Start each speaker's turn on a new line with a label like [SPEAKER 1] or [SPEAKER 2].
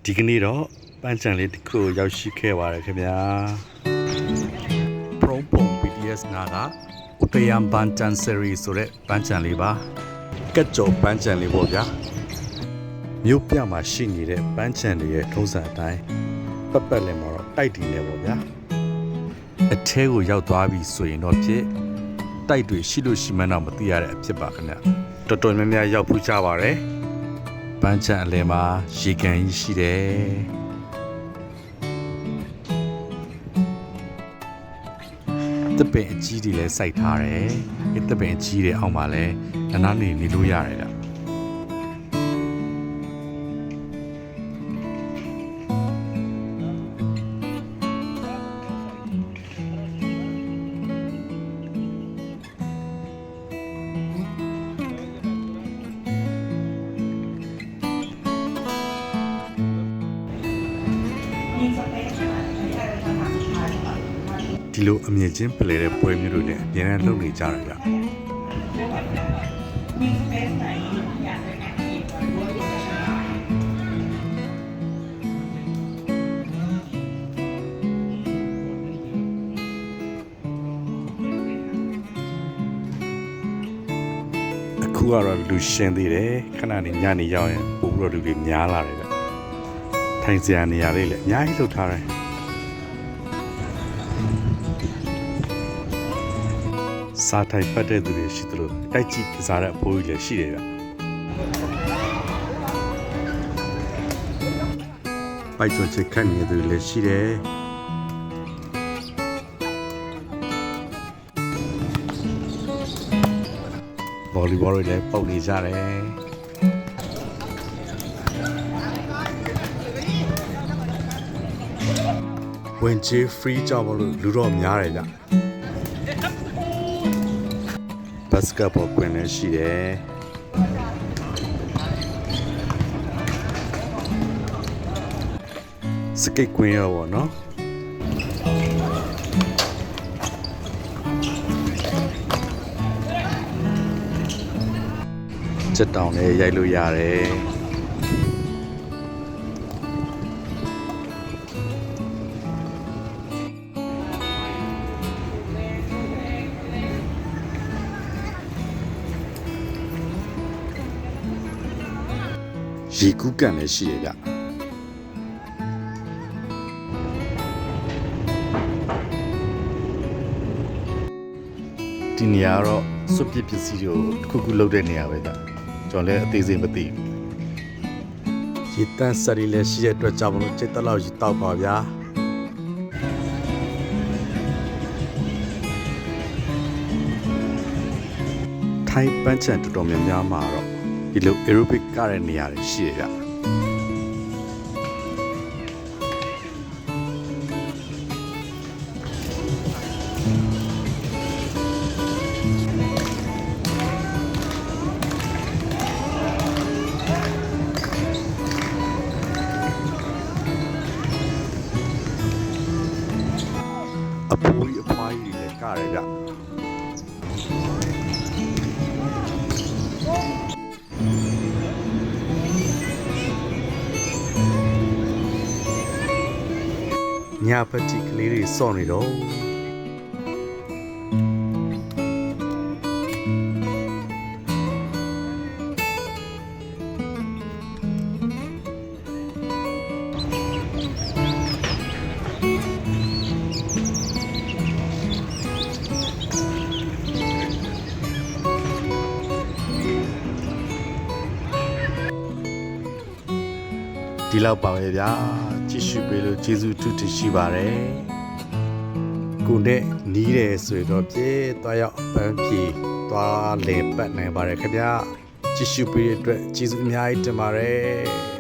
[SPEAKER 1] ဒီကနေ့တော့ပန်းချံလေးတစ်ခုရောက်ရှိခဲ့ပါတယ်ခင်ဗျာ From BTS နာကဥတယံပန်းချံ series ဆိုတဲ့ပန်းချံလေးပါကက်ကြော်ပန်းချံလေးပေါ့ဗျာမြို့ပြမှာရှိနေတဲ့ပန်းချံတွေရဲ့ထုံးစံအတိုင်းပတ်ပတ်လည်မှာတော့တိုက်တည်နေပေါ့ဗျာအထဲကိုရောက်သွားပြီဆိုရင်တော့ဖြစ်တိုက်တွေရှိလို့ရှိမှန်းတော့မသိရတဲ့အဖြစ်ပါခင်ဗျတော်တော်များများရောက်ဖူးကြပါတယ်ပန်းချံအလယ်မှာရေကန်ကြီးရှိတယ်တပင်အကြီးတွေလည်းစိုက်ထားတယ်ဒီတပင်အကြီးတွေအောက်မှာလည်းနားနေလို့ရတယ်ဗျဒီလိုအမြင့်ချင်းပလဲတဲ့ပွဲမျိုးတွေလည်းအများနဲ့လုပ်နေကြတာဗျအခုကတော့လူရှင်းသေးတယ်ခဏနေညနေရောက်ရင်ပို့ပြီးတော့လူတွေများလာတယ်ဗျထိုင်စရာနေရာလေးလည်းအများကြီးလုပ်ထားတယ်စားထိုင်ပတ်တဲ့သူတွေရှိသလိုတိုက်ကြည့်ကစားတဲ့အဖိုးကြီးလည်းရှိတယ်ဗျပိုက်ချွန်ချစ်ခတ်နေသူလည်းရှိတယ်ဗော်လီဘောတွေလည်းပုတ်နေကြတယ်ဝင်ချေ free ကြောင့်မလို့လူတော့များတယ်ဗျဘတ်စကတ်ဘောကွင်းလည်းရှိတယ်စကိတ်ကွင်းရောပေါ့နော်ချက်တောင်လည်းရိုက်လို့ရတယ်ရေကူးကန်လည်းရှိရဗျဒီနေရာတော့စွပ်ပစ်ပစ္စည်းတွေကိုတစ်ခုခုလုပ်တဲ့နေရာပဲဗျကျွန်တော်လည်းအသေးစိတ်မသိဘူးရေတန်းစရီလည်းရှိတဲ့အတွက်ကြောင့်မလို့စိတ်တလောက်ရေတောက်ပါဗျာထိုင်းပန်းချံတော်တော်များများမှာတော့ဒီလို aerobic ကတဲ့နေရာတွေရှိရဗျအဖိုးကြီးအဖွားကြီးလည်းကရတယ်ဗျညာပတိကလေးတွေစော့နေတော့ဒီလောက်ပါပဲဗျာကြည့်ရှုပေးလို့ကျေးဇူးတူတူရှိပါတယ်ကိုနဲ့နီးတယ်ဆိုတော့ပြေးသွားရောက်ပန်းပြေသွားလေပတ်နိုင်ပါတယ်ခင်ဗျာကြည့်ရှုပေးတဲ့အတွက်ကျေးဇူးအများကြီးတင်ပါတယ်